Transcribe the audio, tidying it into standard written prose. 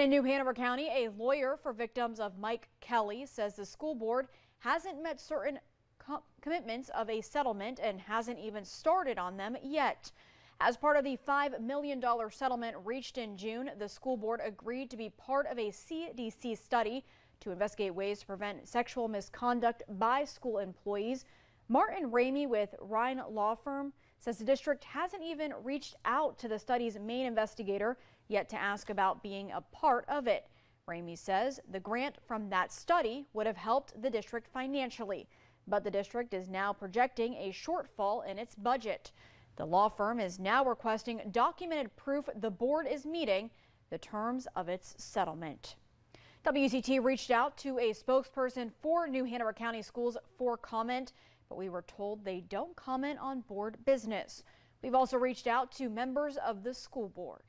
And in New Hanover County, a lawyer for victims of Mike Kelly says the school board hasn't met certain commitments of a settlement and hasn't even started on them yet. As part of the $5 million settlement reached in June, the school board agreed to be part of a CDC study to investigate ways to prevent sexual misconduct by school employees. Martin Ramey with Ryan Law Firm says the district hasn't even reached out to the study's main investigator yet to ask about being a part of it. Ramey says the grant from that study would have helped the district financially, but the district is now projecting a shortfall in its budget. The law firm is now requesting documented proof the board is meeting the terms of its settlement. WCT reached out to a spokesperson for New Hanover County Schools for comment, but we were told they don't comment on board business. We've also reached out to members of the school board.